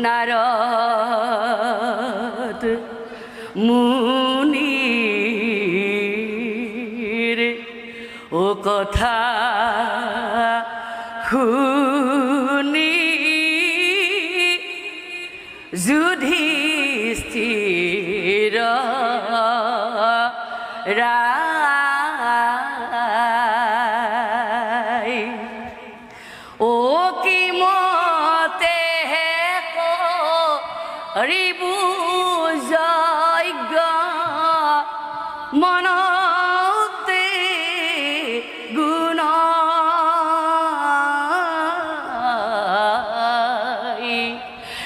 নাৰদ মুনিৰ ও কথা শুনি যুধিষ্ঠিৰ রায় ও কি মতে করিবু যজ্ঞ মনতে গুণ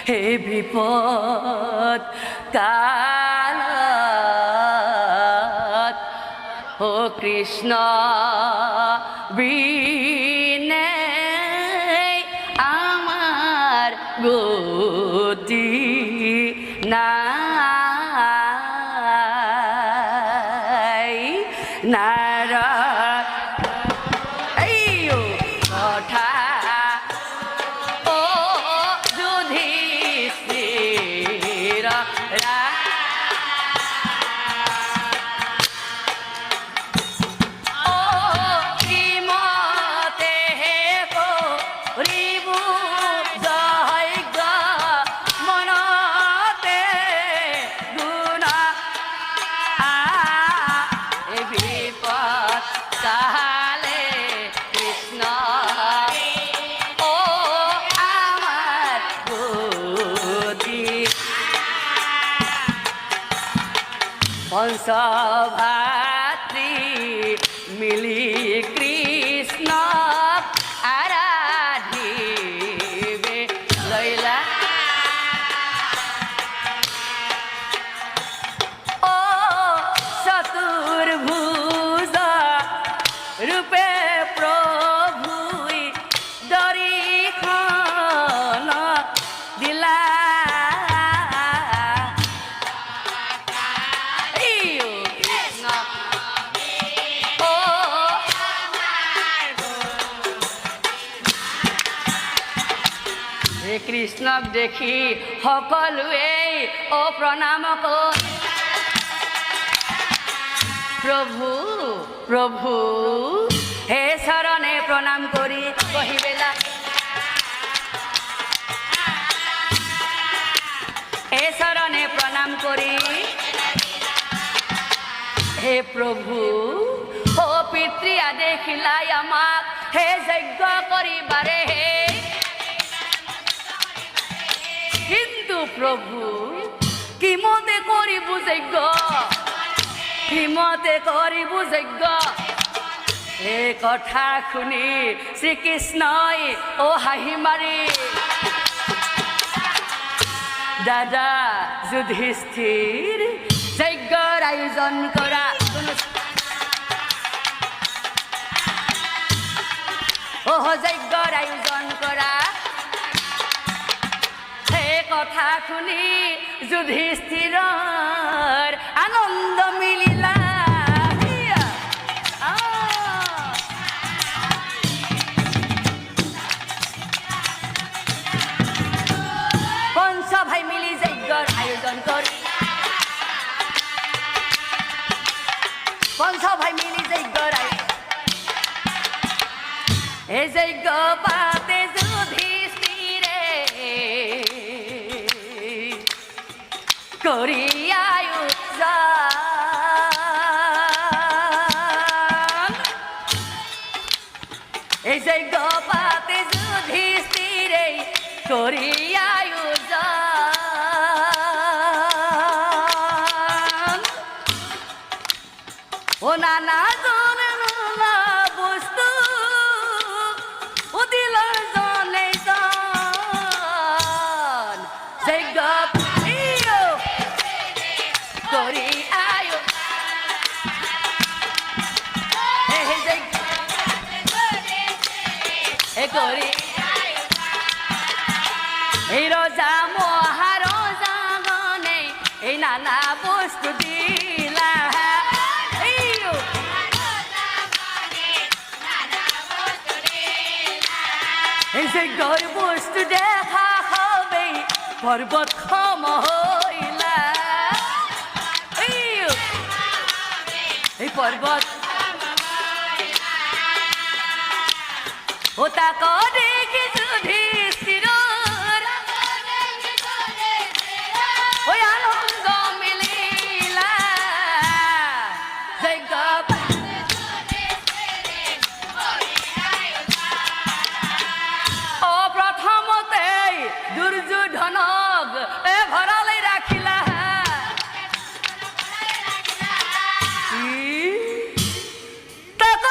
হে বিপদ কালত ও কৃষ্ণ বিনে আমার গতি নাই নারদ এই কথা ও যুধিষ্ঠির ও কি মতে করিবু যজ্ঞ মনতে গুণ এ বিপদ কালে কৃষ্ণ ও আমার গতি পঞ্চভাত্রী মিলি কৃষ্ণ আরাধিবে লইলা ও চতুর্ভুজ রূপে প্রভুই দরিখন দিলা কৃষ্ণক দেখি সকলোৱে ও প্ৰণাম কৰি প্ৰভু প্ৰভু হে চৰণে প্ৰণাম কৰি কহিবেলা হে চৰণে প্ৰণাম কৰি হে প্ৰভু ও পিতৃ আদেশিলাই আমাক হে যজ্ঞ কৰিবাৰে হে কিন্তু প্ৰভু কিমতে কৰিবু যজ্ঞ কিমতে কৰিবু যজ্ঞ এই কথা শুনি শ্ৰীকৃষ্ণই ও হাঁহি মাৰি দাদা যুধিষ্ঠিৰ যজ্ঞৰ আয়োজন কৰা যজ্ঞৰ আয়োজন কৰা কথা শুনি যুধিষ্ঠিৰৰ আনন্দ মিলিলা পঞ্চভাই মিলি যজ্ঞৰ আয়োজন কৰি পঞ্চভাই মিলি যজ্ঞৰ এই যজ্ঞ পাতে করি আয়োজন এই যজ্ঞ পাতে যুধিষ্ঠিরে করি আয়োজন ও নানা জনে নানা বস্তু ও দিল জনে জন যজ্ঞ করি আয়ো করি এই রজা মহারজা গনে এই নানা বস্তু দিলা এই যে গর বস্তু দেখা হবে পৰ্বত সম হইলা এই পৰ্বত ও তাক দেখি যুধিষ্ঠিৰ ওই আনন্দ মিলিলা যজ্ঞ ও প্ৰথমতে দুৰ্যোধনক ভৰালে ৰাখিলা তাক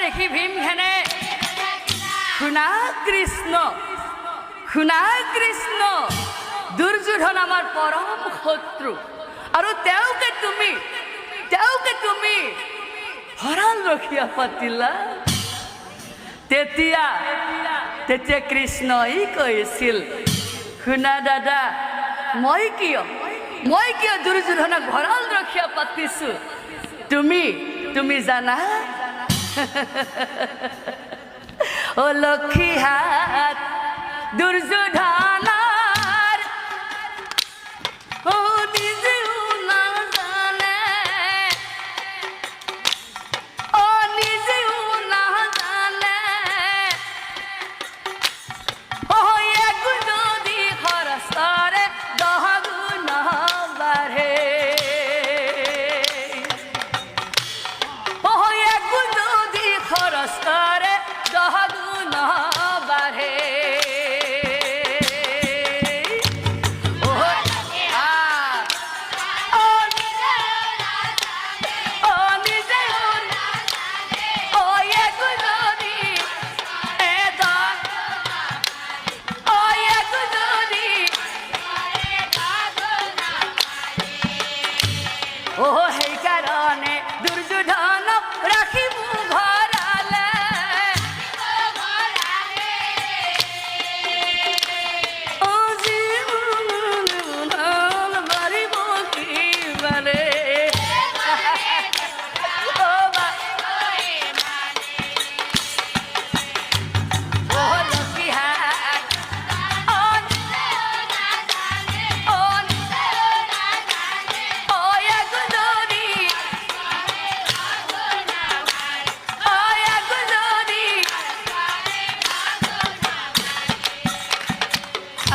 দেখি ভীমখেনে শুনা কৃষ্ণ দুৰ্যোধন আমাৰ পৰম শত্ৰু আৰু তেওঁকে তুমি ভঁৰাল ৰখিয়া পাতিলা তেতিয়া কৃষ্ণই কৈছিল শুনা দাদা মই কিয় দুৰ্যোধনক ভঁৰাল ৰখিয়া পাতিছো তুমি জানা ও লক্ষ্মী হাত দুৰ্যোধনৰ ও নিজেও নাজানে এক যদি খৰচ কৰে 10 গুণ বাঢ়ে খরচ করে 10 গুণ বাড়ে ও সেই কারণে দুর্যোধন রাখিব ভরালে ও জীবন বাড়িব কি বারে ও লক্ষ্মী হাত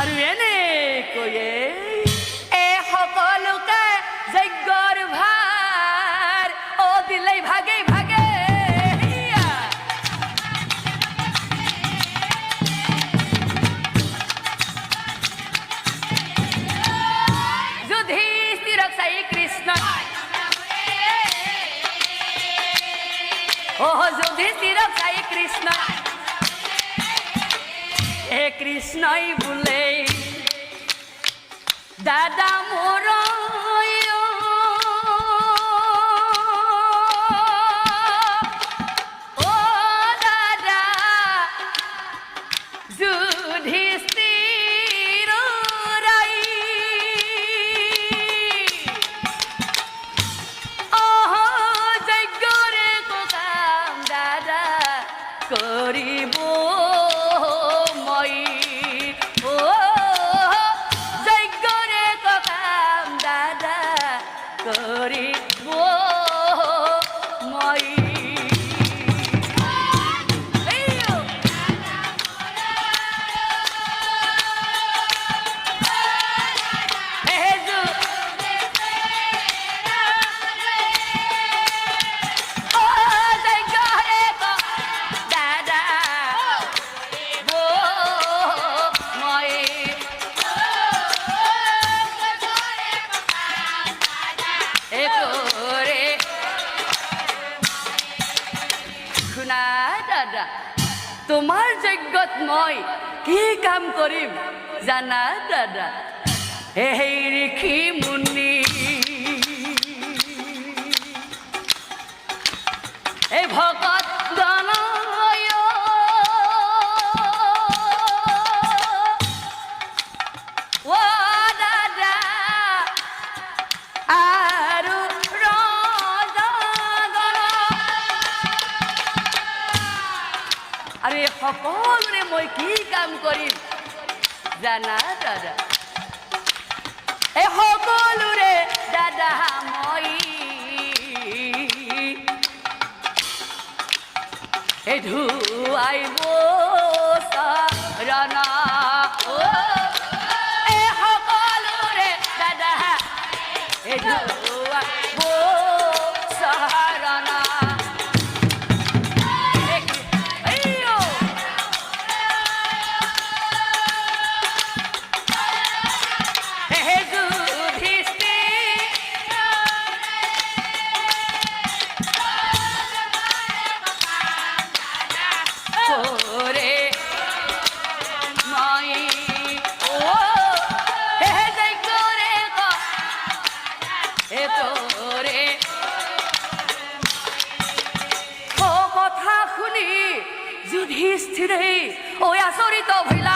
আৰু এনেকৈয়ে সকলোকে যজ্ঞৰ ভাৰ দিলেই ভাগে যুধিষ্ঠিৰক চাই কৃষ্ণ যুধিষ্ঠিৰক চাই কৃষ্ণ কৃষ্ণই বোলে দাদা মোৰ ও দাদা যুধিষ্ঠিৰ ৰাই যজ্ঞৰে কাম দাদা কৰিব শুনা দাদা তোমাৰ যজ্ঞত মই কি কাম কৰিম জানা দাদা হে ঋষি মুনি এই ভকত গণ সকলোৰে মই কি কাম কৰিম জানা দাদা এই সকলোৰে দাদা মই এই ধুৱাইব চৰণ এই সকলোৰে দাদা এই ধুৱাইব চৰণ যুধিষ্ঠিৰে ঐ আচৰিত ভৈলা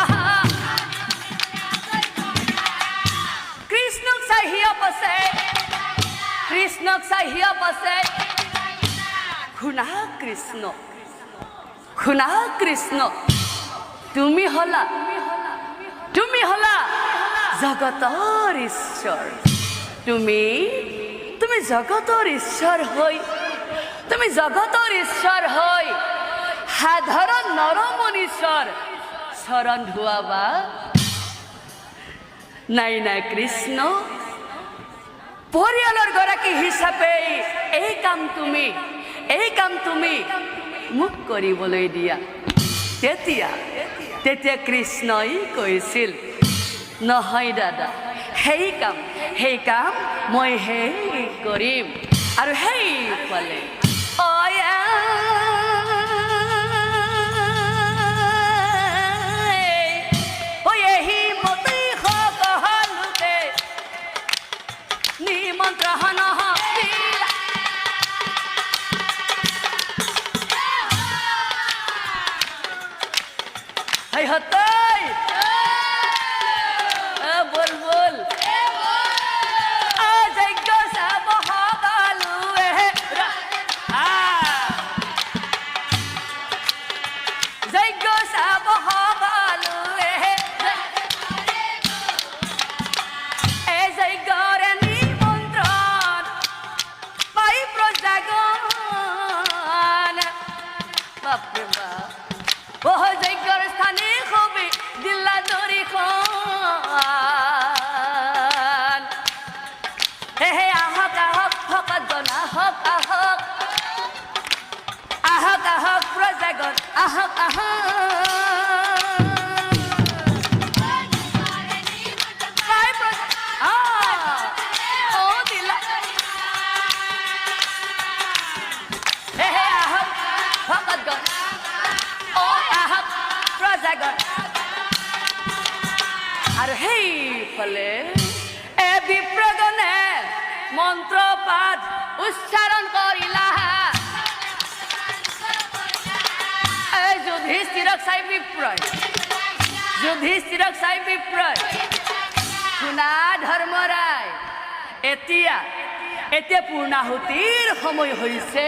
কৃষ্ণক চাই হিয় পাছে শুনা কৃষ্ণ তুমি হলা জগতৰ ঈশ্বৰ তুমি জগতৰ ঈশ্বৰ হৈ সাধাৰণ নৰমনীশ্বৰ চৰণ ধুৱাবা নাই কৃষ্ণ পৰিয়ালৰ গৰাকী হিচাপে এই কাম তুমি মোক কৰিবলৈ দিয়া তেতিয়া কৃষ্ণই কৈছিল নহয় দাদা সেই কাম মই কৰিম আৰু সেইফালে বল যজ্ঞ চাব সকলোৱে যজ্ঞ চাব সকলোৱে এই যজ্ঞৰে নিমন্ত্ৰণ পাই প্ৰজাগণ বাপৰে বাপ বহু যজ্ঞৰ স্থানে খুবি দিলা দৰিখন হে আহক ভকতগণ আহক প্ৰজাগণ আহক ভকতগণ প্ৰজাগণ আৰু সেইফালে বিপ্ৰগণে মন্ত্ৰ পাঠ উচ্চাৰণ কৰিলা যুধিষ্ঠিৰক চাই বিপ্ৰয় শুনা ধৰ্মৰায় এতিয়া পূৰ্ণাহুতিৰ সময় হৈছে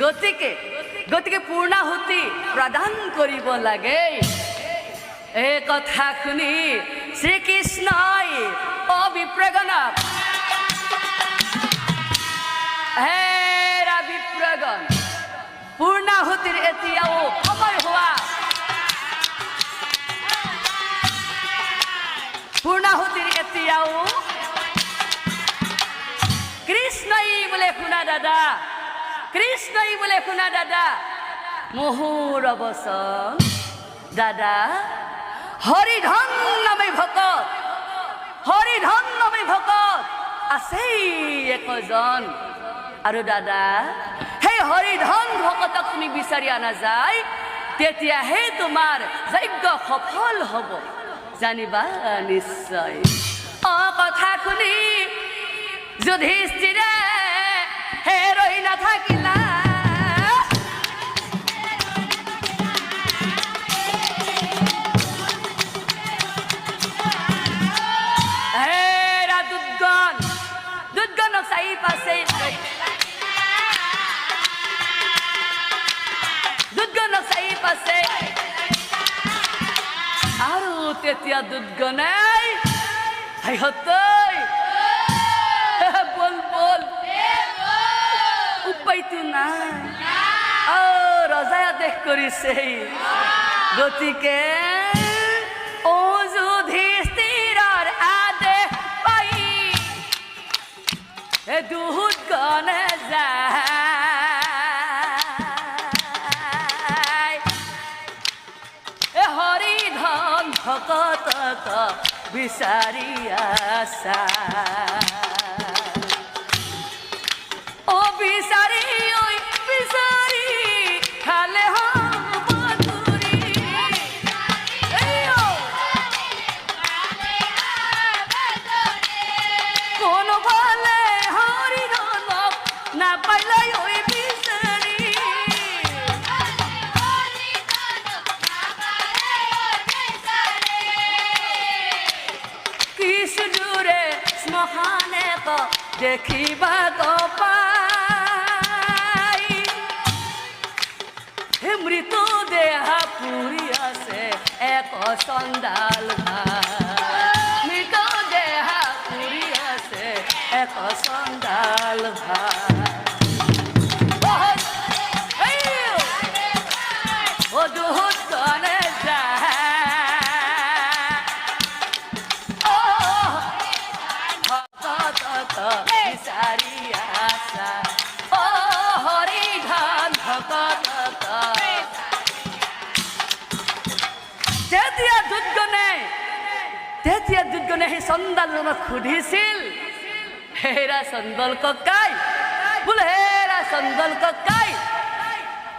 গতিকে পূৰ্ণাহুতি প্ৰদান কৰিব লাগে এই কথা শুনি শ্ৰীকৃষ্ণই বিপ্ৰগণক হেৰা বিপ্ৰগণ পূৰ্ণাহুতিৰ এতিয়াও সময় হোৱা কৃষ্ণই বোলে শুনা দাদা মুহুৰ অৱসৰ দাদা হৰিধন নামে ভকত আছেই একজন আৰু দাদা সেই হৰিধন ভকতক তুমি বিচাৰি অনা যায় তেতিয়াহে তোমাৰ যজ্ঞ সফল হ'ব জানিবা নিশ্চয় কথা শুনি যুধিষ্ঠিৰে ৰৈ নাথাকিলা দুৰ্গণক চাই পাছে আৰু তেতিয়া দুধ গনাই হাই হতই বল বল উপায়তো নাই ৰজাই আদেশ কৰিছে গতিকে ও যুধিষ্ঠিৰৰ আদেশ পাই দুধ গনে যায় হৰি ধন ভকতক বিচাৰি আছা ও বিচাৰি ঐ বিচাৰি খালে কোন ভালে হৰি ধনক নাপাইলে ঐ বিচাৰি কিছুদূৰে শ্মশানে দেখিবা পাই মৃত্যু দেহা পুৰি আছে এক চন্দাল মৃত দেহা পুৰি আছে এক চন্দাল ও দুধ গনে বিচাৰি আছা ও হৰি ধন ভকতক তেতিয়া দুধগণে সেই চন্দালজনক সুধিছিল হেৰা চন্দল ককাই বোলে হেৰা চন্দল ককাই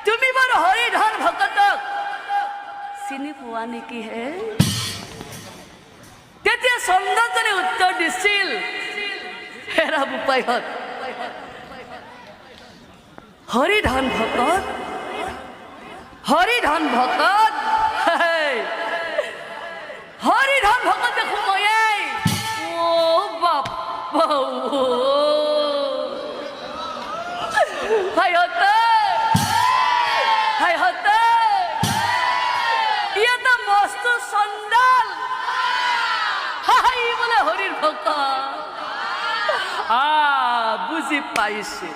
তুমি বাৰু হৰি ধন ভকতক চিনি পোৱা নেকি হে তেতিয়া চন্দলজনে উত্তৰ দিছিল হেৰা বোপাইহঁত হৰি ধন ভকত হৰি ধন ভকত হৰি ধন ভকত দেখো ময়েই ও বাপ ভাইহঁত ইয়াতে মস্ত চন্দাল হাই বোলে হৰিৰ ভকত বুজি পাইছো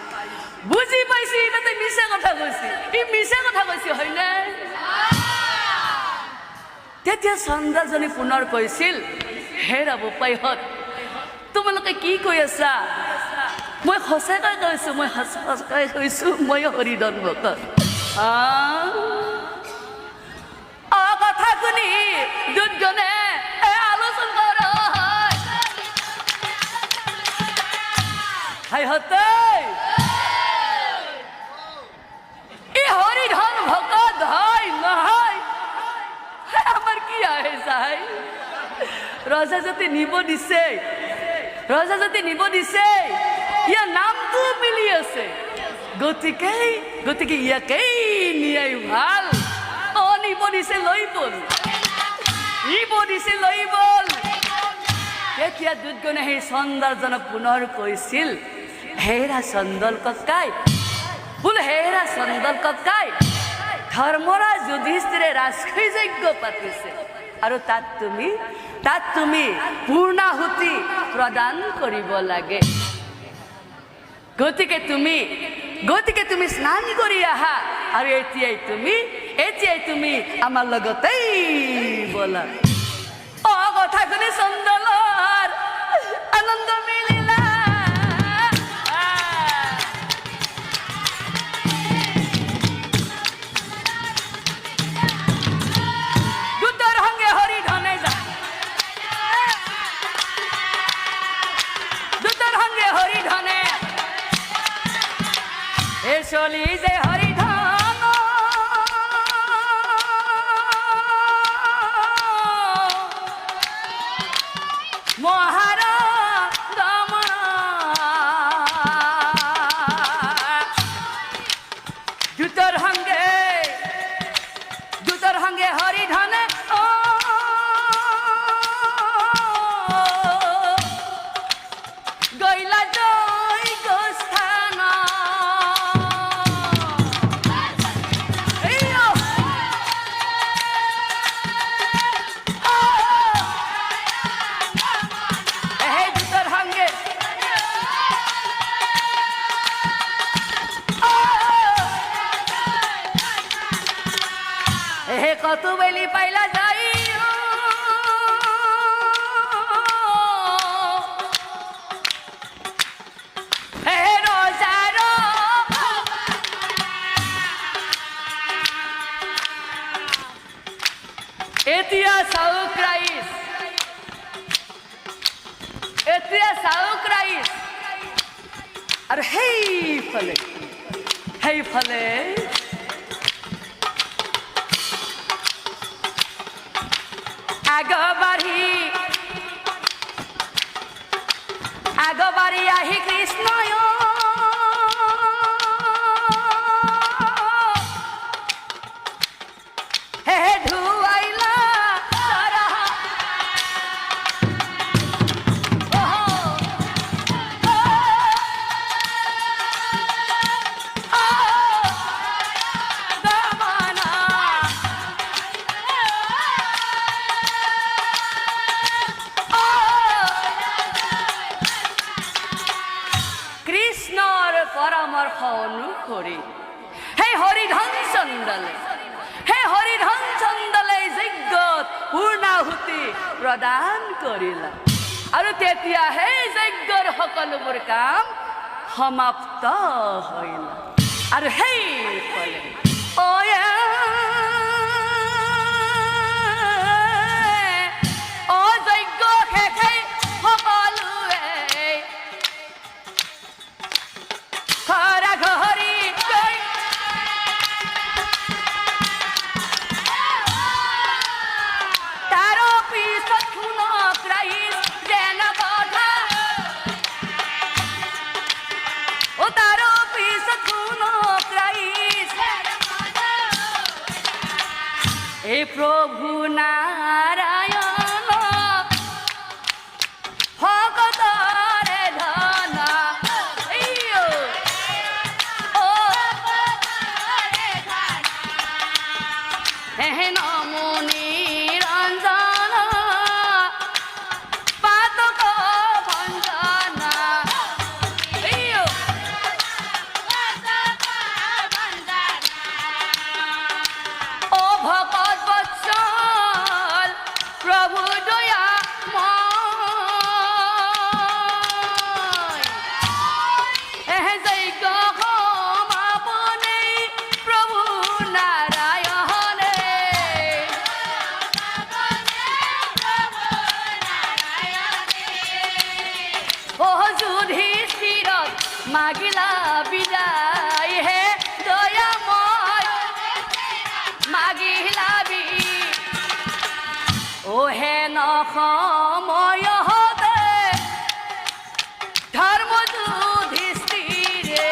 তাতে মিছা কথা কৈছে হয়নে তেতিয়া চন্দাজনী পুনৰ কৈছিল হেৰা বোপাইহঁত তোমালোকে কি কৈ আছা মই সঁচাকৈ কৈছো মই হৰি ধন ভকত কথা শুনি দুধগণে আলোচন কৰ হাইহঁতই ই হৰি ধন ভকত হয় নহয় আমাৰ কি আহে চাই ৰজা যদি নিব দিছে ইয়াৰ নামটো মিলি আছে গতিকে ইয়াকেই নিয়াই ভাল নিব দিছে লৈ বল তেতিয়া দুধগণে সেই চন্দালজনক পুনৰ কৈছিল হেৰা চন্দল ককাই বোলে হেৰা চন্দল ককাই ধৰ্মৰাজ যুধিষ্ঠিৰে ৰাজসৈ যজ্ঞ পাতিছে আৰু তাত তুমি পূৰ্ণাহুতি প্ৰদান কৰিব লাগে গতিকে তুমি স্নান কৰি আহা আৰু এতিয়াই তুমি আমাৰ লগতেই বলা কথা শুনি চন্দলৰ আনন্দ মিলিলা দুধৰ সঙ্গে হৰি ধনে যায় দুধৰ সঙ্গে হৰি ধনে চলি যে হৰি ধন দুধৰ সঙ্গে হৰি ধনে গৈলা জয় গোস্থান চাওক ৰাইজ, এতিয়া চাওক ৰাইজ। আৰু সেইফালে আগবাঢ়ি আহি কৃষ্ণয় হে ধুৱাইলা পৰামৰ্শ অনুসৰি সেই হৰিধন চন্দলে যজ্ঞত পূৰ্ণাহুতি প্ৰদান কৰিলা। আৰু তেতিয়া সেই যজ্ঞৰ সকলোবোৰ কাম সমাপ্ত হৈল। আৰু সেইফালে অযজ্ঞ শেষে সকলোৱে ঘৰা ঘৰি গৈ তাৰ পিছত শুনক ৰাইজ যেন কথা, তাৰ পিছত শুনক ৰাইজ এই প্ৰভু নাৰায়ণ ভকতৰে ধন নমো নিৰঞ্জন পাতক ভঞ্জন ও ভকত বৎসল প্ৰভু দয়াময় যজ্ঞ সমাপনে প্ৰভু নাৰায়ণে যুধিষ্ঠিৰক মাগিলা বিদায় হে দয়াময় মাগিলা হে নসময় হতে ধৰ্ম যুধিষ্ঠিৰে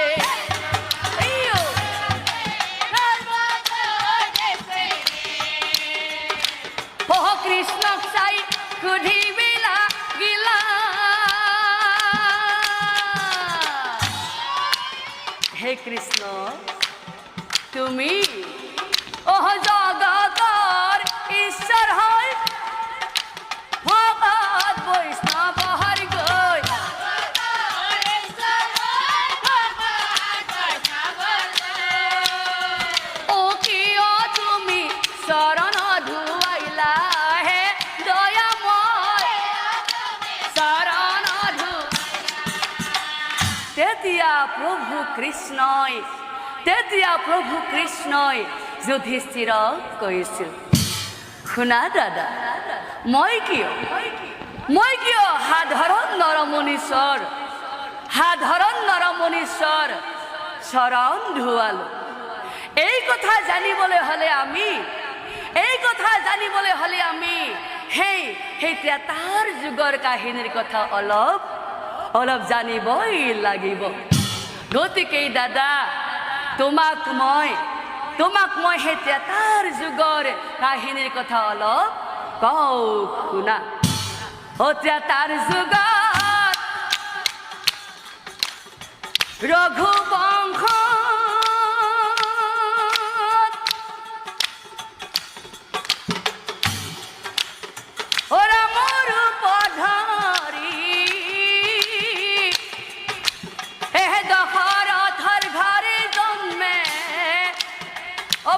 কৃষ্ণক চাই সুধিবিলা গিলা হে কৃষ্ণ তুমি জগতৰ ঈশ্বৰ হয় ভকত বৈষ্ণৱ হৰি গৈ কিয় তুমি চৰণ ধুৱাইলা হে দয়াময় চৰণ তেতিয়া প্ৰভু কৃষ্ণই যুধিষ্ঠিৰক কৈছিল, শুনা দাদা, মই কিয় সাধাৰণ নৰমনীশ্বৰ চৰণ ধুৱালো। এই কথা জানিবলৈ হলে আমি সেই ত্ৰেতাৰ যুগৰ কাহিনীৰ কথা অলপ জানিবই লাগিব। গতিকে দাদা, তোমাক মই সেই ত্ৰেতাৰ যুগৰ কাহিনীৰ কথা অলপ কওঁ, শুনা। ত্ৰেতাৰ যুগত ৰঘুবংশ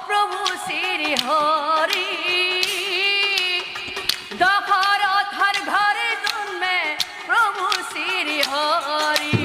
প্রভু শ্রী হরি দশরথর ঘরে জন্মে প্রভু শ্রী হরি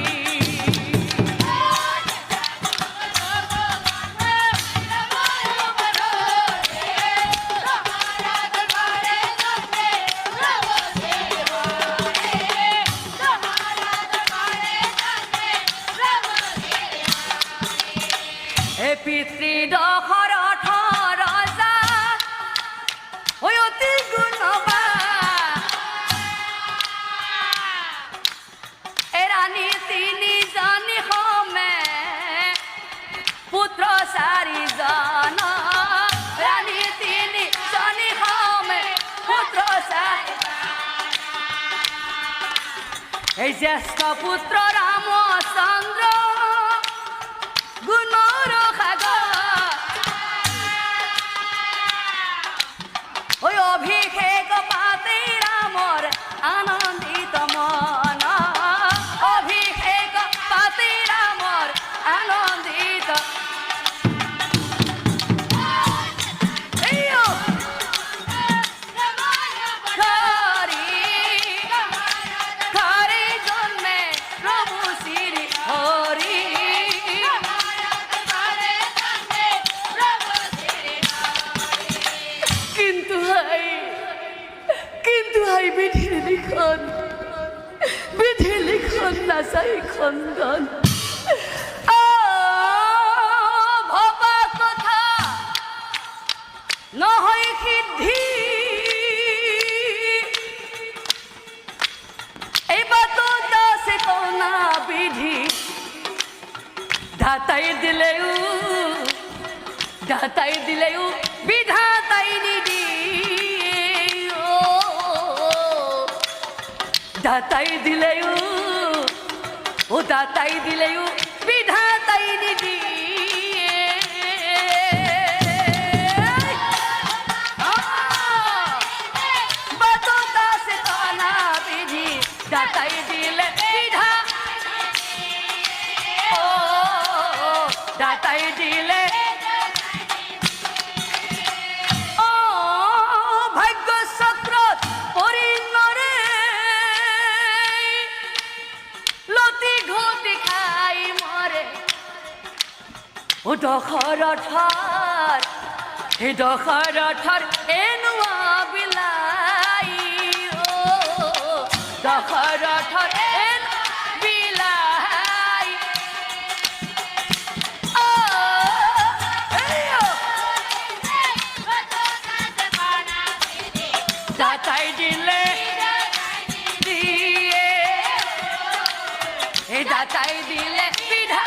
এই জ্যেষ্ঠ পুত্র রামচন্দ্র গুণর সাগর ওই অভিষেক পাতে রামর আনন্দিত মন অভিষেক পাতে রামর আনন্দিত বিধি লিখন নাচাই খন্দন ভবা কথা নহয় সিদ্ধি এইবার তো দাসে কনা বিধি ধাতাই দিলেও বিধাতাই নিদি দাতাই দিলেও ও দাতাই দিলেও বিধাতাই নিদি দাতাই দিলে বিধা ও দাতাই দিলে ও ভাগ্য চক্র পরিণরে লতি ঘটি খাই মরে ও দশৰথৰ এই দশৰথৰ এনুৱা বিলাই ও দশৰথৰ বিলাই দাতাই দিলে দিয়ে এই দাতাই দিলে বিধা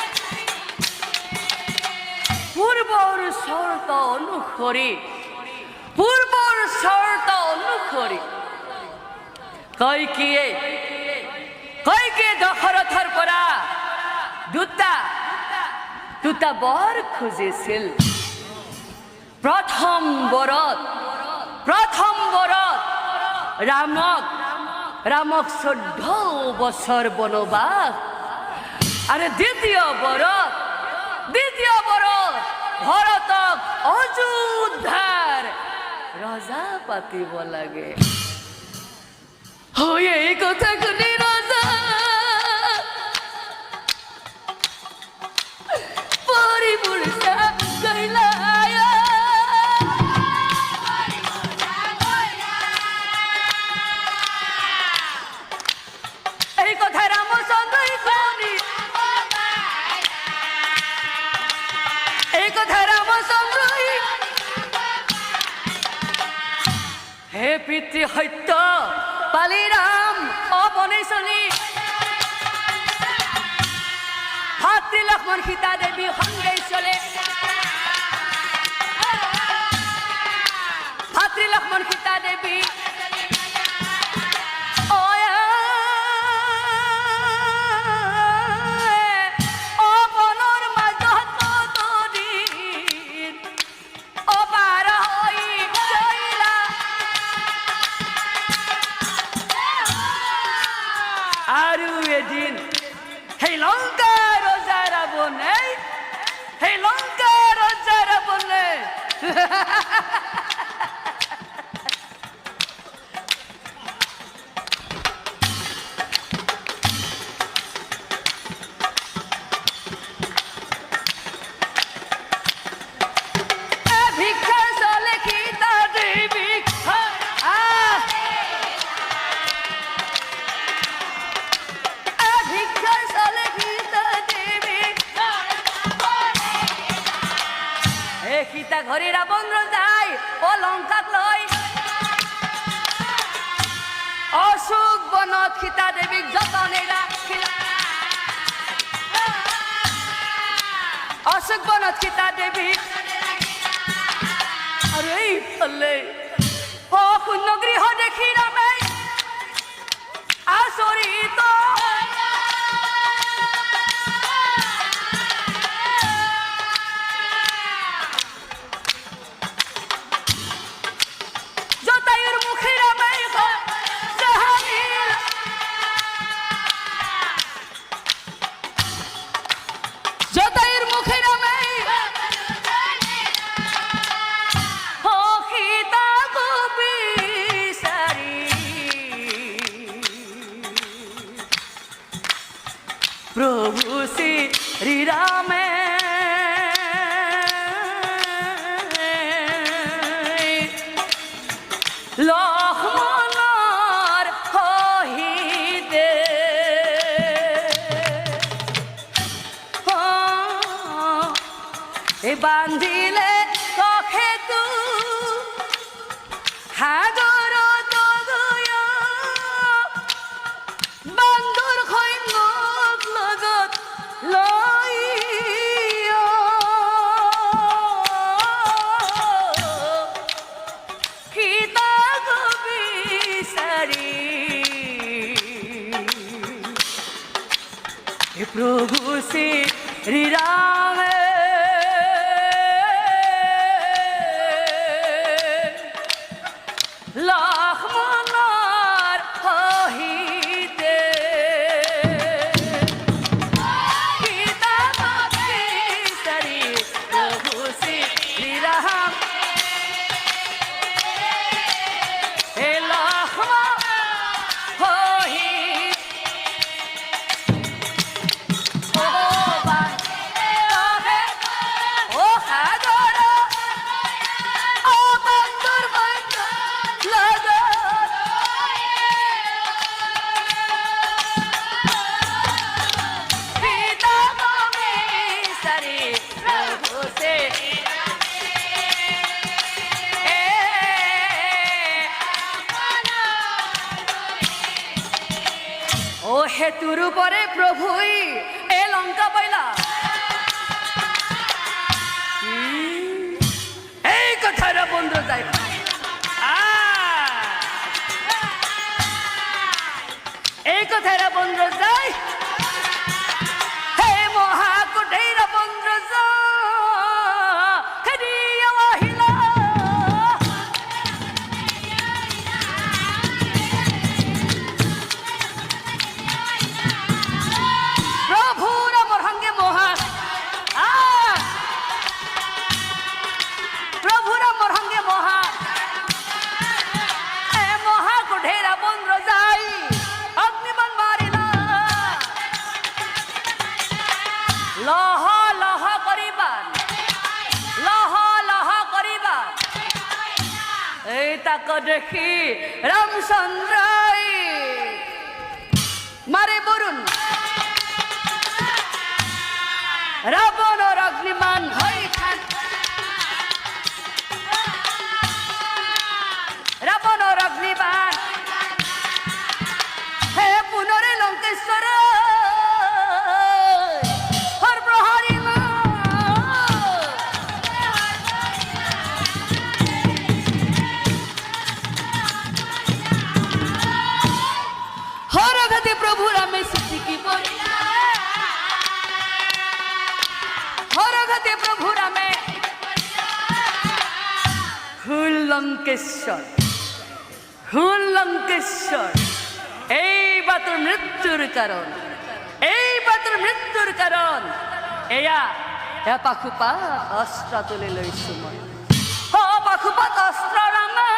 পূৰ্বৰ শৰ্ত অনুসৰি কৈকিয়ে দশৰথৰ পৰা দুটা বৰ খুজিছিল প্ৰথম বৰত ৰামক 14 বছৰ বনবাস আৰু দ্বিতীয় বৰত ভৰতক অযোধ্যাৰ ৰজা পাতিব লাগে হয় এই কথা শুনি ৰজা পৰিমূৰ্ছা কৈলা এই কথা ৰামচন্দ্ৰই শুনি এই কথা ৰামচন্দ্ৰই হে পিতৃ সত্য পালি ৰাম অবনে চলি ভাতৃ লক্ষ্মণ সীতা দেৱী সংগে চলে ভাতৃ লক্ষ্মণ সীতা দেৱী আৰু এদিন সেই লংকাৰ ৰজা ৰাৱণে ভিক্ষা চলে সীতা দেৱী সীতা ঘৰে ৰাবণ যায় ও লঙ্কাক লয় অশোক বনত সীতা দেৱীক যতনে ৰাখিলা অশোক বনত সীতা দেৱী আৰু এইফালে শূন্য গৃহ দেখি ৰামে আচৰিত শ্ৰীৰামে লক্ষ্মণৰ সহিতে বান্ধিলে সেতু সাগৰ বান্দৰ সৈন্যক লগত লৈ সীতাক বিচাৰি প্ৰভু শ্ৰীৰামে লক্ষ্মণৰ সহিতে সীতাক বিচাৰি প্ৰভু শ্ৰীৰাম হে লক্ষ্মণ সেতুর উপরে প্রভুই এ লঙ্কা পাইলা এই কথাটা বন্ধ যাই এই কথাটা বন্ধ যায় হে মহাকুটের বন্ধ লহ লহ করিবার লহ লহ করিবার এই তাক দেখি রামচন্দ্র মারে বরুণ রাবণর অগ্নিমান হই খান রাবণর অগ্নিমান হে পুনরে লঙ্কেশ্বর প্রভু রামে সিদ্ধিকি হরঘতে প্রভু রামে হুল লঙ্কেশ্বর এই বাতর মৃত্যুর কারণ এই বাতর মৃত্যুর কারণ এয়া পাখুপাত অস্ত্র তুলে লই সময় হ পাখুপাত অস্ত্র রামে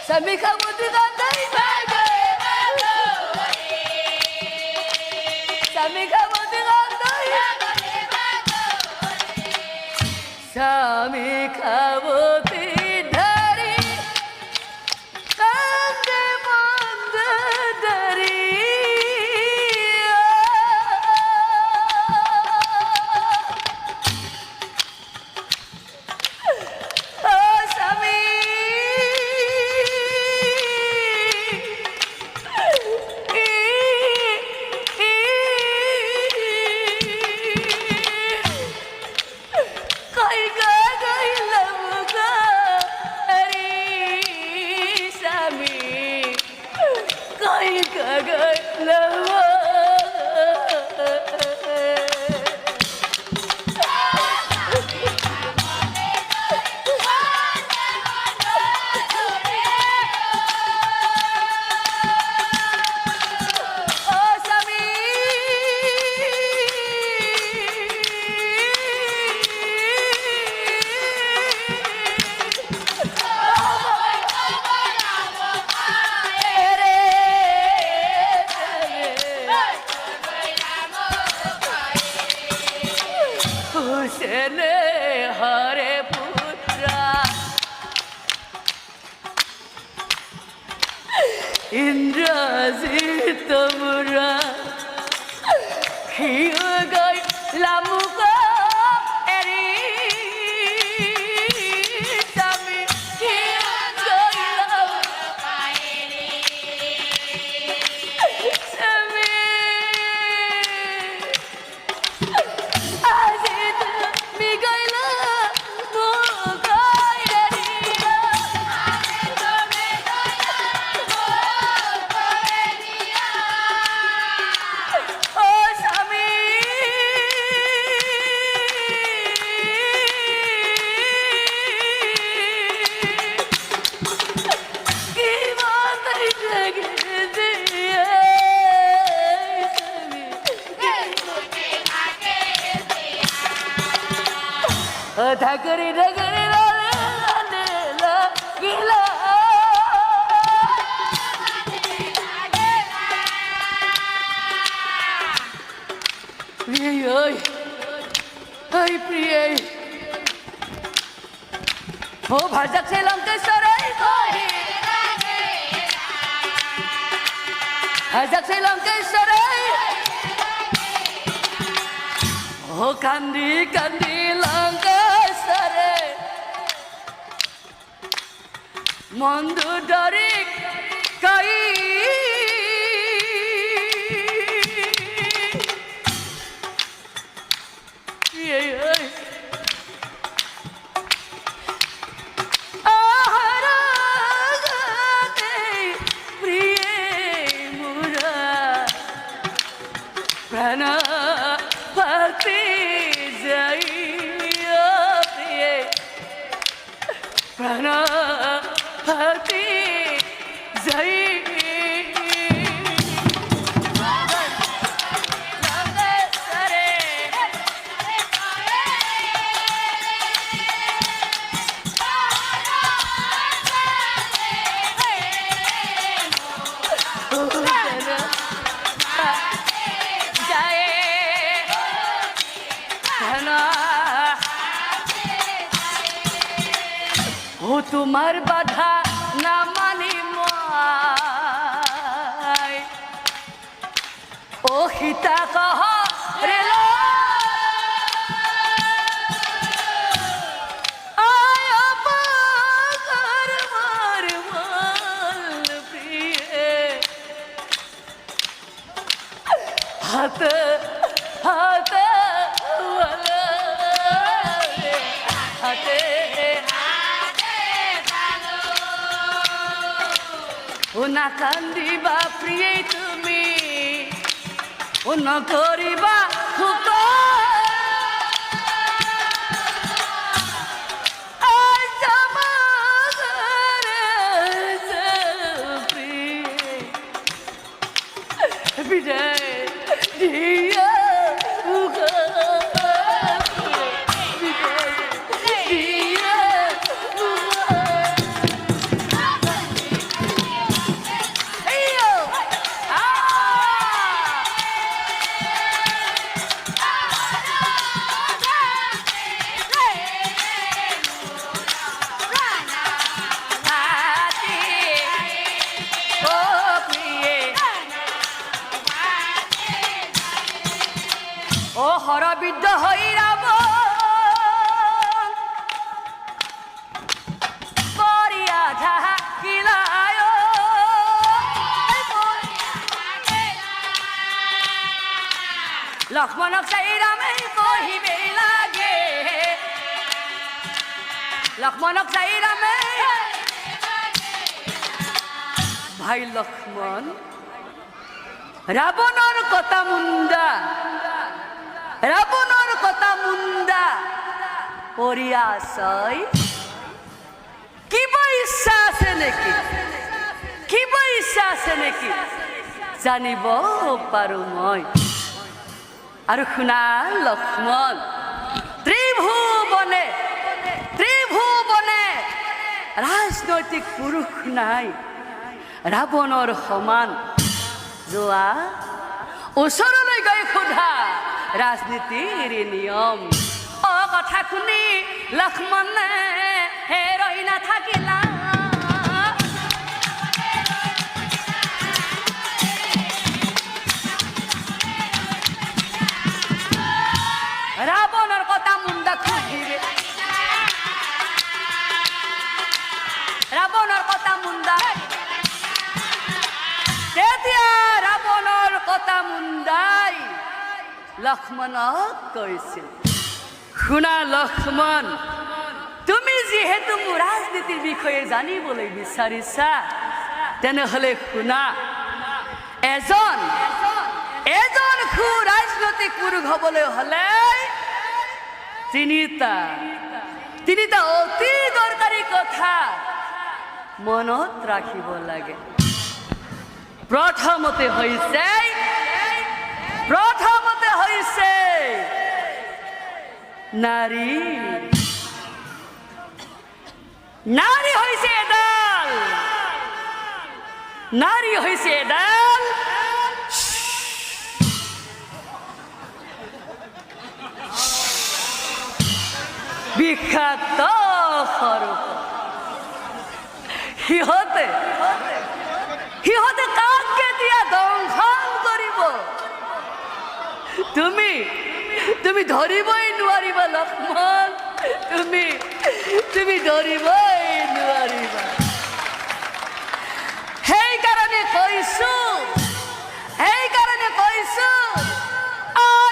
Sami kamu dengan dari mana? Sami kamu dengan dari mana? Sami kamu dari kande manda dari oh Sami हुसेने हरे पुत्रा इंद्रजित मुरा हियो गई लामुका एरी सामी हियो गई लामुका एरी सामी आजित मी गईला मुका एरी आजित मी गईला मुका एरी ओ सामी की बात लगे दिए सामी ढाकरी ढाकरी गिला प्रिय ঐ প্রিয় हो भाजक से लंकेश्वर भाजक से लंकेश्वर हो कांदी कांदी लंकेश्वर मंदु डरी कई प्राण भक्ति जय प्रिय प्राण भक्ति जय ও তোমার বাধা না মানি মই ও সীতা কহ রেল আয় আমার মার মাল প্রিয়ে হাত হাত হাতে ও না কান্দিবা প্রিয়ে তুমি ও না করিবা হুক আজ আমার প্রিয়ে বিজয় দিয়া হুক ও হরবিদ্ধ হই রাম করিয়া যাহা কিলায় লক্ষ্মণক চাই রামে কহিবে লাগে লক্ষ্মণক চাই রামে ভাই লক্ষ্মণ রাবণর কথা মুন্দা রাবণর কথা মুন্দা পড়িয়া আছই কিবা ইচ্ছা আছে নেকি কিবা ইচ্ছা আছে নেকি জানিব পাৰো মই আৰু শুনা লক্ষ্মণ ত্ৰিভুৱনে ৰাজনৈতিক পুৰুষ নাই ৰাৱণৰ সমান যোৱা ওচৰলৈ গৈ সোধা ৰাজনীতিৰ নিয়ম কথা শুনি লক্ষ্মণে ৰৈ নাথাকিলা ৰাৱণৰ কথা মুণ্ডা খুজিলে ৰাৱণৰ কথা মুণ্ডা তেতিয়া ৰাৱণৰ কথা মুণ্ডাই লক্ষ্মণক কৈছিল শুনা লক্ষ্মণ তুমি যিহেতু মোৰ ৰাজনীতিৰ বিষয়ে জানিবলৈ বিচাৰিছা তেনেহলে শুনা এজন সুৰাজনৈতিক পুৰুষ হবলৈ হলে তিনিটা অতি দৰকাৰী কথা মনত ৰাখিব লাগে প্ৰথমতে হৈছে নাৰী হৈছে এডাল বিষাক্ত সৰ্প সিহঁতে কাক কেতিয়া দংশন কৰিব তুমি ধৰিবই নোৱাৰিবা লক্ষ্মণ তুমি ধৰিবই নোৱাৰিবা সেইকাৰণে কৈছো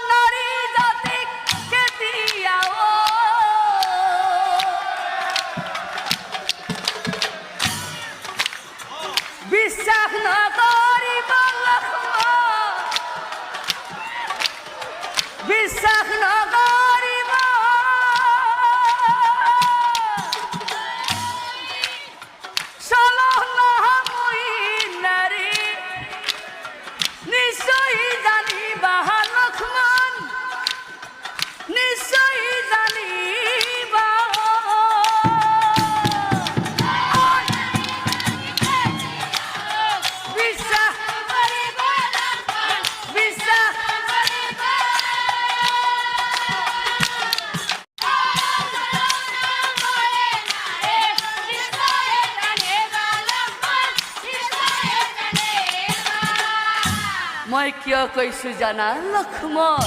নাৰী জাতিক কেতিয়াও বিশ্বাস নকৰিবা লক্ষ্মণ বিশ্বাস নকৰিবা নাৰী নিশ্চয় জানিবা লক্ষ্মণ নিশ্চয় জানিবা মই কিয় কৈছো জানা লক্ষ্মণ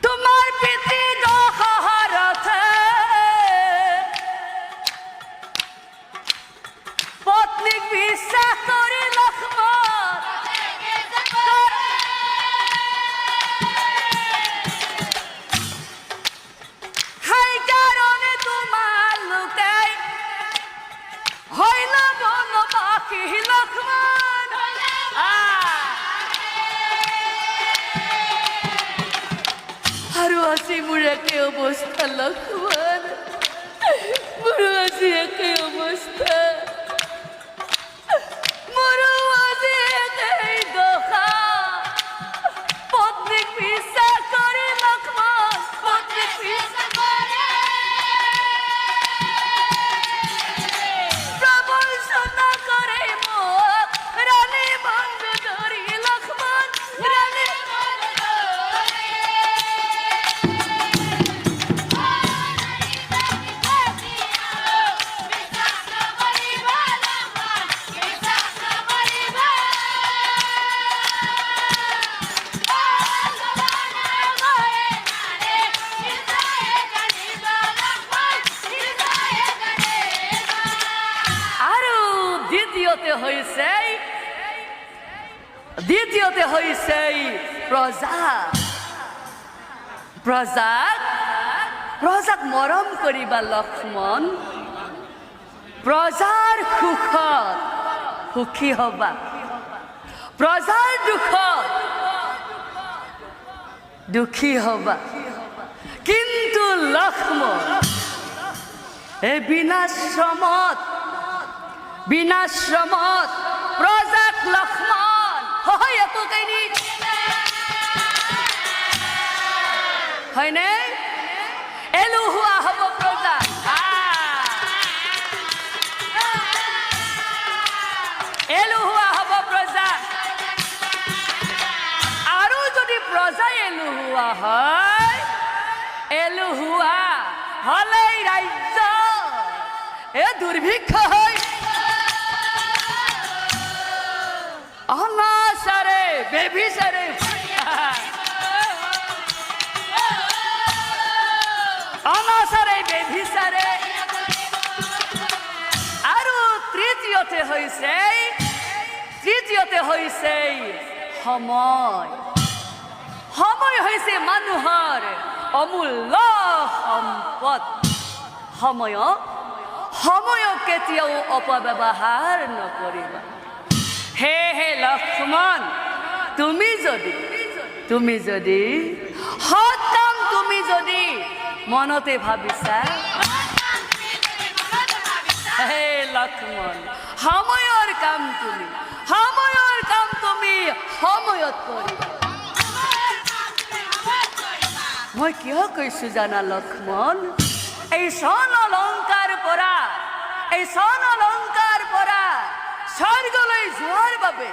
তোমাৰ পিতৃ দশৰথে পত্নীক বিশ্বাস কৰি লক্ষ্মণ সেইকাৰণে তোমালোকে হৈল বনবাসী লক্ষ্মণ আৰু আজি মোৰ একে অৱস্থা লক্ষ্মণ মোৰো আজি একে অৱস্থা মোৰো আজি একেই দশা পত্নীক বিশ্বাস কৰি লক্ষ্মণ পত্নীক বিশ্বাস কৰে প্ৰবঞ্চনা কৰে মোক ৰাণী বন্ধু ধৰি লক্ষ্মণ ৰাণী দ্বিতীয়তে হৈছে প্ৰজাক মৰম কৰিবা লক্ষ্মণ প্ৰজাৰ সুখত সুখী হবা প্ৰজাৰ দুখত দুখী হবা কিন্তু লক্ষ্মণ এই বিনাশ্ৰমত প্ৰজাক লক্ষ্মণ হয়নে এলুহুৱা হ'ব প্ৰজা এলুহুৱা হ'ব প্ৰজা আৰু যদি প্ৰজা এলুহুৱা হয় হলেই ৰাজ্য এ দুৰ্ভিক্ষ হয় অনাচাৰে বেভিচাৰে অনাচাৰে বেভিচাৰে আৰু তৃতীয়তে হৈছে সময় সময় হৈছে মানুহৰ অমূল্য সম্পদ সময়ক কেতিয়াও অপব্যৱহাৰ নকৰিবা হে লক্ষ্মণ তুমি যদি সৎ কাম তুমি যদি মনতে ভাবিছা হে লক্ষ্মণ সময়ৰ কাম তুমি সময়ত কৰিবা মই কিয় কৈছো জানা লক্ষ্মণ এই স্বৰ্ণ অলংকাৰ পৰা স্বৰ্গলৈ যোৱাৰ বাবে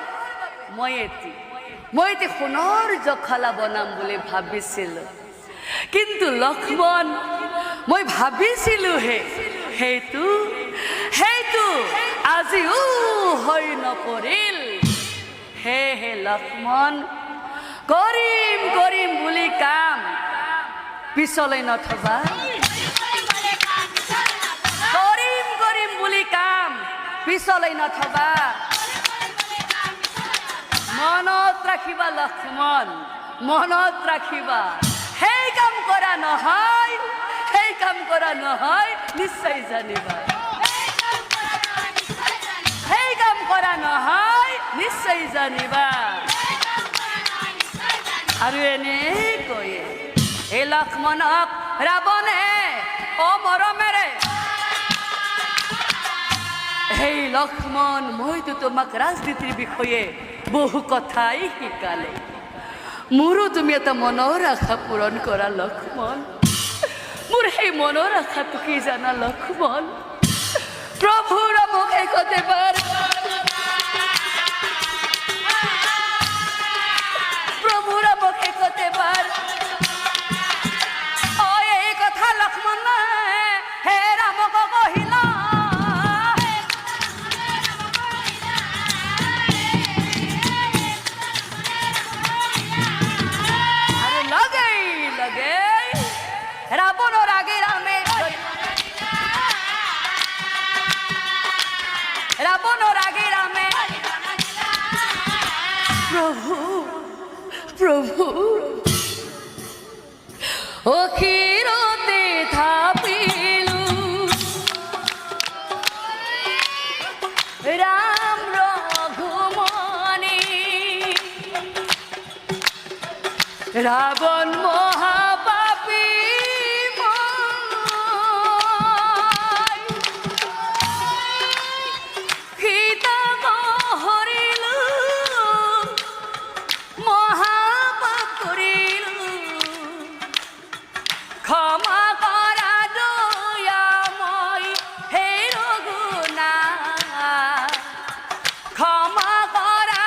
মই এটি সোণৰ জখলা বনাম বুলি ভাবিছিলো কিন্তু লক্ষ্মণ মই ভাবিছিলো সেইটো আজিও হৈ নপৰিল হে লক্ষ্মণ কৰিম বুলি কাম পিছলৈ নথবা কৰিম বুলি কাম পিছলৈ নথবা মনত ৰাখিবা লক্ষ্মণ মনত ৰাখিবা সেই কাম কৰা নহয় নিশ্চয় জানিবা সেই কাম কৰা নহয় নিশ্চয় জানিবা আৰু এনেকৈয়ে এই লক্ষ্মণক ৰাৱণে অমৰমেৰে হেই লক্ষ্মণ মইতো তোমাক ৰাজনীতিৰ বিষয়ে বহু কথাই শিকালে মোৰো তুমি এটা মনৰ আশা পূৰণ কৰা লক্ষ্মণ মোৰ সেই মনৰ আশাটো কি জানা লক্ষ্মণ প্ৰভুৰ মুখে কতেবাৰ এই কথা লক্ষ্মণ হে ৰামক কহিলা আৰু লগেই ৰাৱণৰ আগে ৰামে প্ৰভু অখিৰতে থাপিলো ৰাম ৰঘুমণি ৰাৱণ মহাপাপী ক্ষমা কৰা দয়াময় হে ৰঘুনাথ ক্ষমা কৰা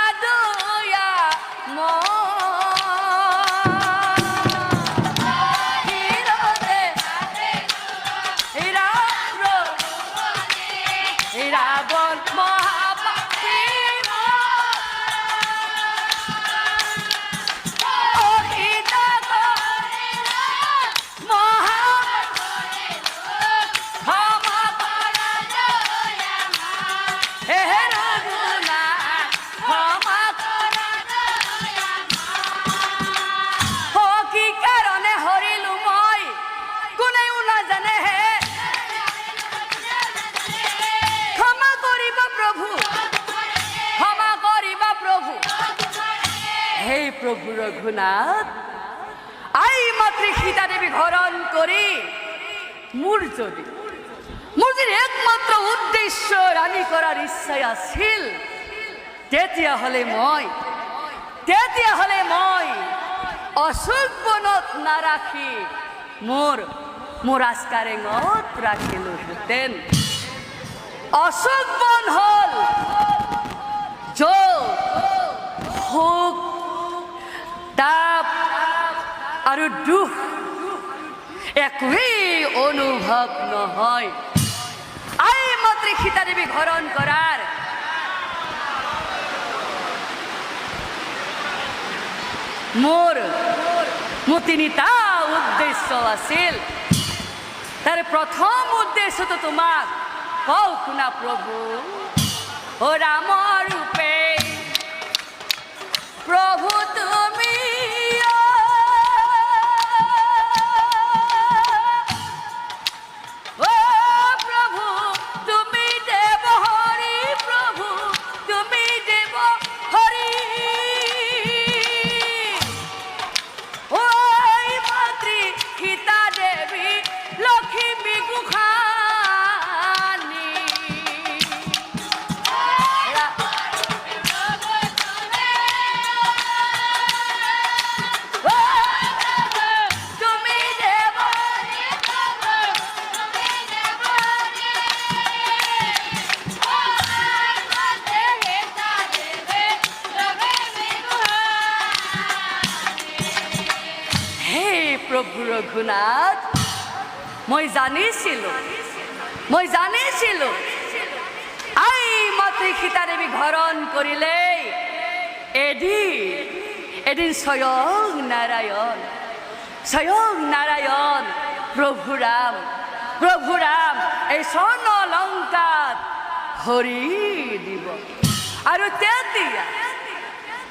রাবণ মহাপাপী প্রভু রঘুনাথ আই মাতৃ সীতা দেবী হরণ করে মোর যদি একমাত্র উদ্দেশ্য রানী করার ইচ্ছা আছিল তেতিয়া হলে মই অশোক বনত নারাখি মোর আজকারেঙত রাখিলোহেঁতেন। অশোক বন হল শোক তাপ আৰু দুখ একোৱেই অনুভৱ নহয়। আই মাতৃ সীতাদেৱী হৰণ কৰাৰ মোৰ তিনিটা উদ্দেশ্য আছিল। তাৰে প্ৰথম উদ্দেশ্যটো তোমাক কওঁ শুনা প্ৰভু। ও ৰাম ৰূপে প্ৰভু তুমি, ও প্ৰভু তুমি দেৱ হৰি, প্ৰভু তুমি দেৱ হৰি। ঐ মাতৃ সীতা দেৱী লক্ষ্মী গোসানী, তুমি দেৱ হে প্ৰভু ৰঘুনাথ, মই জানিছিলো আই মাতৃ সীতাদেৱী হৰণ কৰিলে এদিন স্বয়ং নাৰায়ণ প্ৰভু ৰাম এই স্বৰ্ণ লংকাত হৰি দিব। আৰু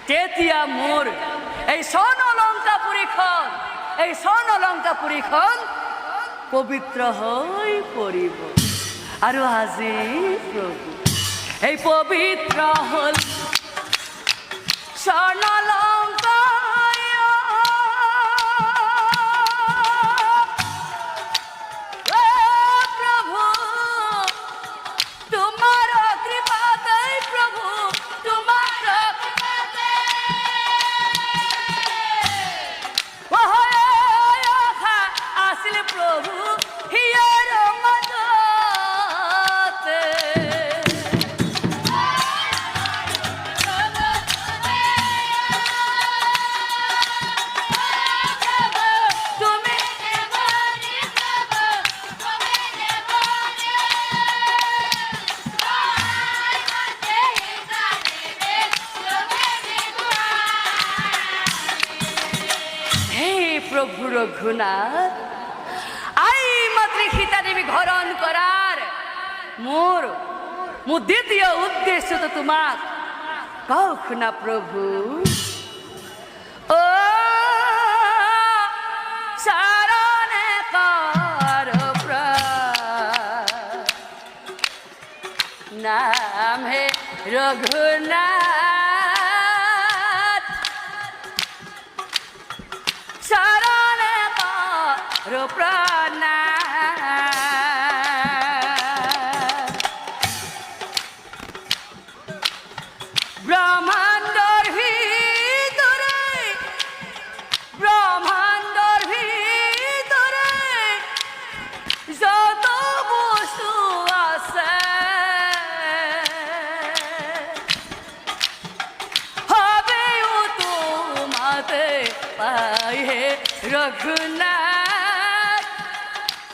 তেতিয়া মোৰ এই স্বৰ্ণ লংকাপুৰীখন পবিত্ৰ হৈ পৰিব। আৰু আজি প্ৰভু এই পবিত্ৰ হ'ল স্বৰ্ণ লংকা। প্ৰভু তোমাৰ কৃপাতে, প্ৰভু তোমাৰ আছিল প্ৰভু হিয়াৰ মাজতে। তুমি হে প্ৰভু ৰঘুনাথ, আই মাতৃ সীতাদেৱী হৰণ কৰাৰ মোৰ দ্বিতীয় উদ্দেশ্যটো তোমাক কওঁ শুনা প্ৰভু। ও শৰণে কৰ প্ৰাণ, নাম হে ৰঘুনাথ, শৰণে কৰ প্ৰাণ। ব্ৰহ্মাণ্ডৰ ভিতৰে যত বস্তু আছে, হবেও তোমাতে পাই হে ৰঘুনাথ,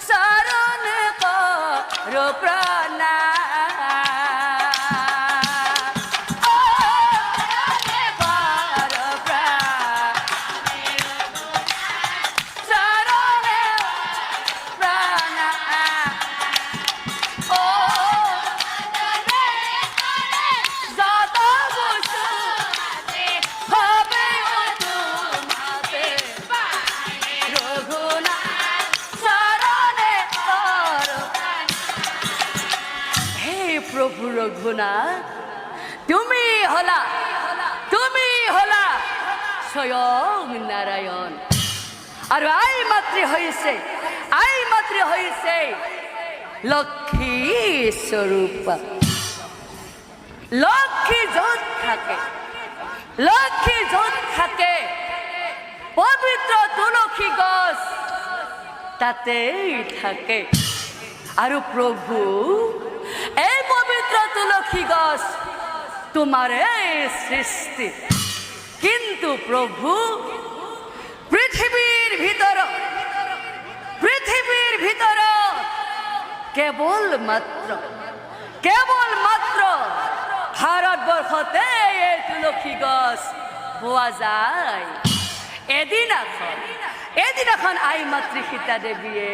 শৰণ কৰ প্ৰাণ। প্রভু রঘুনাথ, তুমি হলা স্বয়ং নারায়ণ। আর আই মাতৃ হয়েছে লক্ষ্মী স্বরূপ। লক্ষ্মী যত থাকে পবিত্র তুলসী গছ তাতেই থাকে। আর প্রভু এই পবিত্র তুলসী গছ তোমারে সৃষ্টি, কিন্তু প্রভু পৃথিবীর ভিতর কেৱল মাত্ৰ ভাৰতবৰ্ষতে এই তুলসী গছ পোৱা যায়। এদিনাখন আই মাতৃ সীতা দেৱীয়ে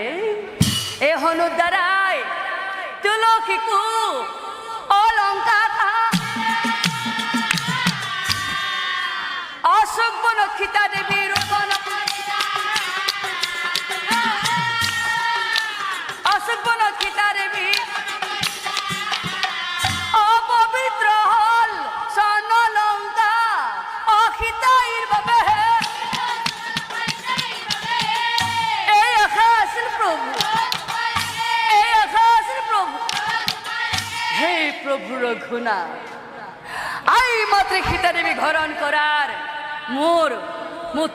এই হনুৰ দ্বাৰাই তুলসীকো অলংকাৰ অশোক বনত সীতা দেৱীৰ অশোক বনত সীতা দেৱী অপবিত্ৰ হল স্বৰ্ণলংকা অসীতাইৰ বাবে। এই আশা আছিল প্ৰভু, হে প্ৰভু ৰঘুনাথ, আই মাতৃ সীতা দেৱী হৰণ কৰাৰ মোৰ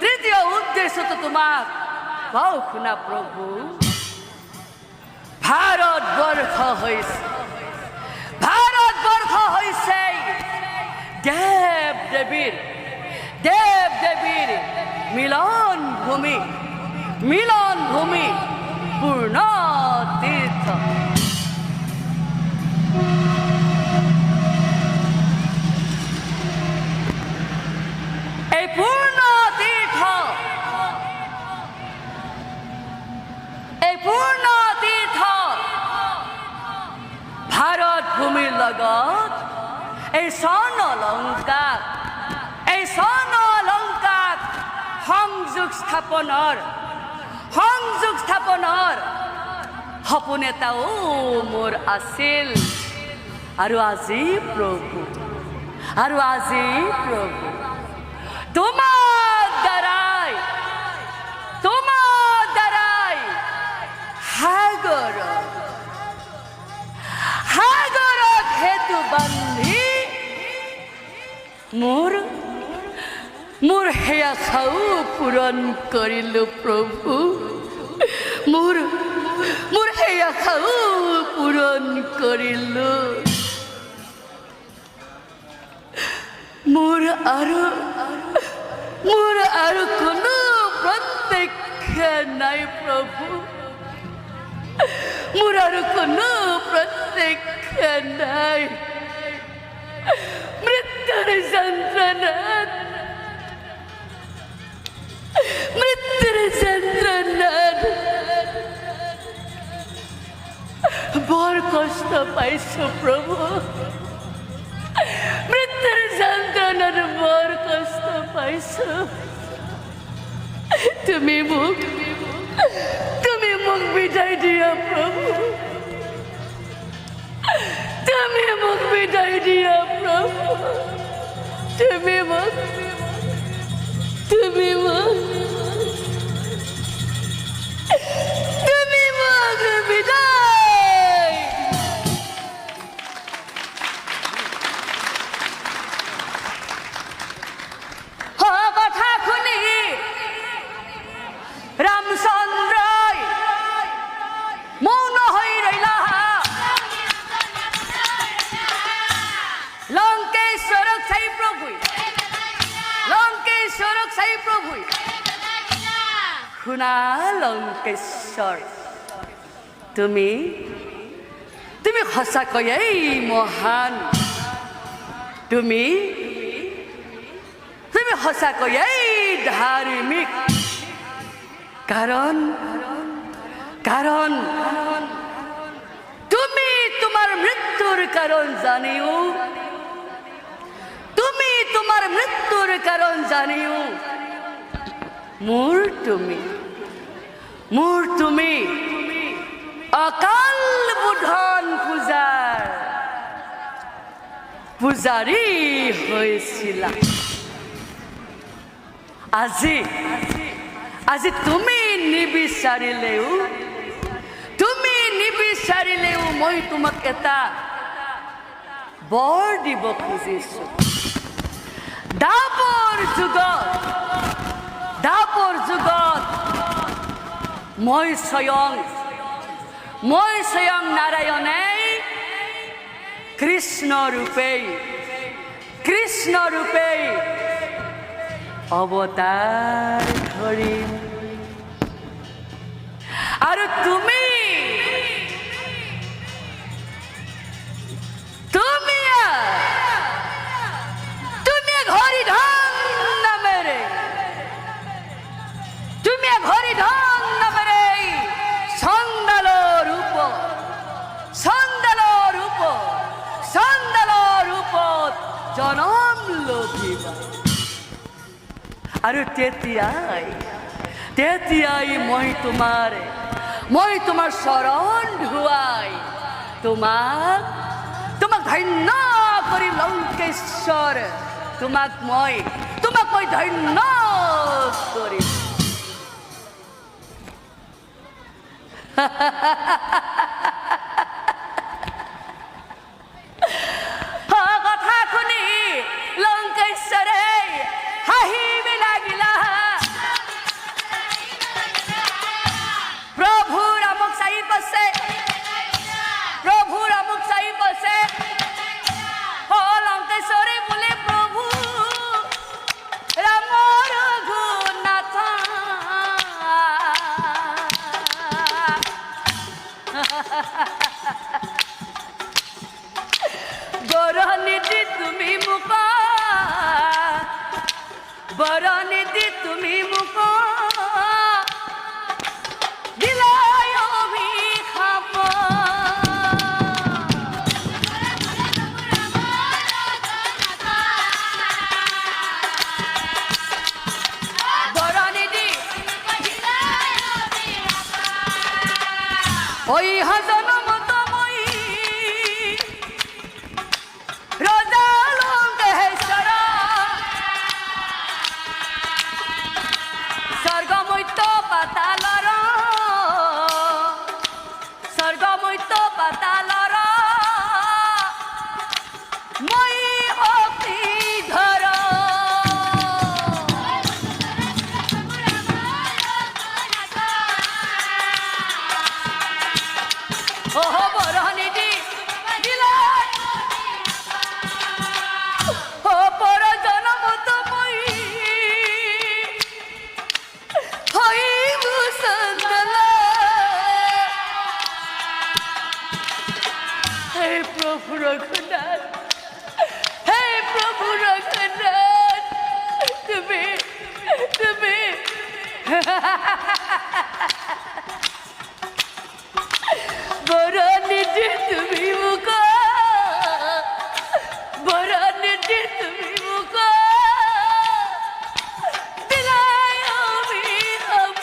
তৃতীয় উদ্দেশ্যটো তোমাক কওঁ শুনা প্ৰভু। ভাৰতবৰ্ষ হৈছে দেৱ দেৱীৰ মিলন ভূমি পূৰ্ণ তীৰ্থ। এই পূৰ্ণ তীৰ্থ ভাৰত ভূমিৰ লগত এই স্বৰ্ণ অলংকাক সংযোগ স্থাপনৰ সপোন এটাও মোৰ আছিল। আৰু আজি প্ৰভু তোমাৰ দ্বাৰাই সাগৰত হেতু বান্ধি মোৰ সেয়া খাও পূৰণ কৰিলো প্ৰভু। মোৰ সেয়া খাও পূৰণ কৰিলো। মোৰ আৰু কোনো প্ৰত্যক্ষ নাই প্ৰভু, মোৰ আৰু কোনো প্ৰত্যক্ষ নাই। মৃত্যুৰ যন্ত্ৰণাত বৰ কষ্ট পাইছো প্ৰভু, মৃত্যুৰ যন্ত্ৰণাত বৰ কষ্ট পাইছো। তুমি মোক বিদায় দিয়া প্ৰভু, তুমি মোক বিদায় দিয়া প্ৰভু, তুমি মোক বিদায়। কথা শুনি ৰামচন্দ্ৰই মৌন হৈ ৰহিলা। লংকেশ্বৰক চাই প্ৰভুই শুনা লংকেশ্বৰ, তুমি সঁচাকৈয়ে মহান, তুমি সঁচাকৈয়ে ধাৰ্মিক। কাৰণ তুমি তোমাৰ মৃত্যুৰ কাৰণ জানিও মোৰ তুমি অকাল বোধন পূজাৰী হৈছিলা। আজি তুমি নিবিচাৰিলেও মই তোমাক এটা বৰ দিব খুজিছো। দাপৰ যুগত মই স্বয়ং নাৰায়ণে কৃষ্ণ ৰূপে অৱতাৰ ধৰিম। আৰু আৰু তেতিয়াই মই তোমাৰ চৰণ ধুৱাই তোমাক ধন্য কৰি লংকেশ্বৰ তোমাক মই ধন্য কৰিম। কথা শুনি লংকেশ্বৰে হাঁহিব লাগিলা। প্ৰভু ৰামক চাই পাছে লংকেশ্বৰে বোলে প্ৰভু ৰামৰ গুণ নাথা বৰণিধি তুমি মোক দিলাই অভিশাপ। বৰণিধি ওই জনমত মই ৰজা লংকেশ্বৰ স্বৰ্গমৈত্য পাতালৰ মই অতিধৰ। বৰণিধি পৰ জনমত মই হইব সন্দল। হে প্ৰভু ৰঘুনাথ তুমি বৰণিধি তুমি মোক দিলাই অভিশাপ।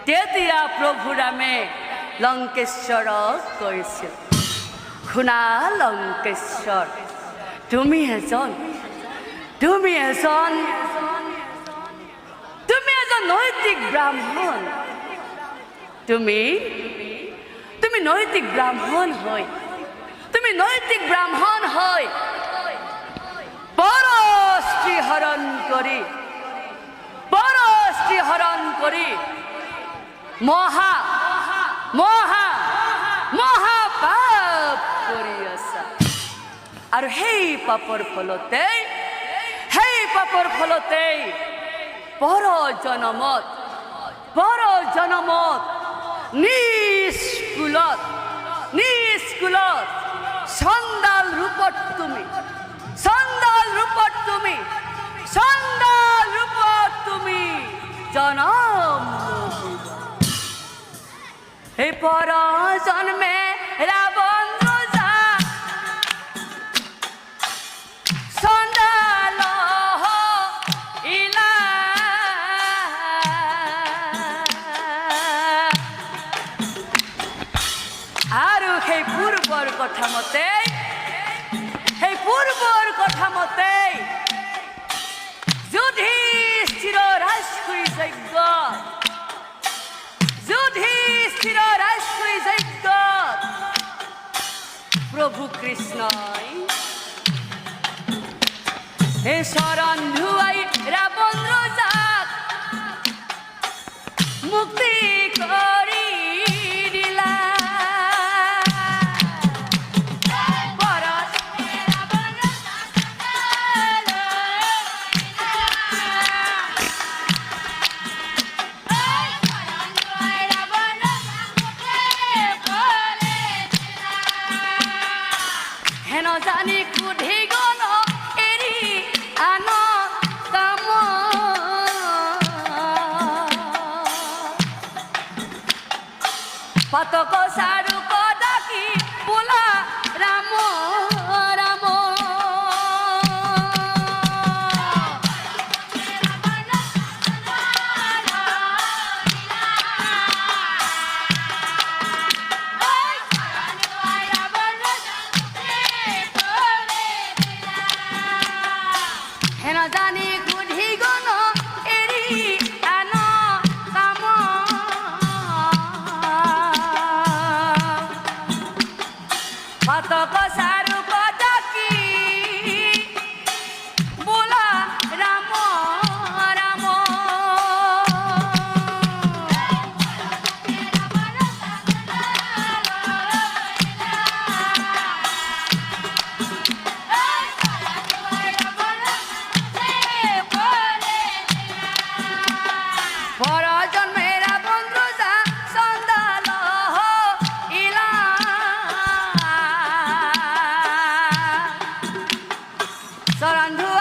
তেতিয়া প্ৰভু ৰামে লংকেশ্বৰক কৈছিল, শুনা লংকেশ্বৰ, তুমি এজন নৈতিক ব্ৰাহ্মণ। তুমি নৈতিক ব্ৰাহ্মণ হৈ পৰ স্ত্ৰী হৰণ কৰি মহা পাপ কৰি আছা। আৰু সেই পাপৰ ফলতে পৰ জনমত নিষ্কুলত চণ্ডাল ৰূপত জনম এই পৰ জন্মে ৰাবণ ৰজা সন্দাল ইলা আৰু সেই পূৰ্বৰ কথা মতে যুধিষ্ঠিৰ ৰাজকুই যজ্ঞ প্রভু কৃষ্ণই হে শরণ ধুয়াই রাবণ রজাক মুক্তি করি দিলা। হেন জানি কুধি গল এরি আন কাম পাতক সারু ডাকি বোলা রাম রাম হেন জানি গুধি গণ এরি আন কাম পাতক সারু ডাকি বোলা রাম রাম পর জন্মেরা বন্ধু যা সন্দাল ইলা সরন্ধু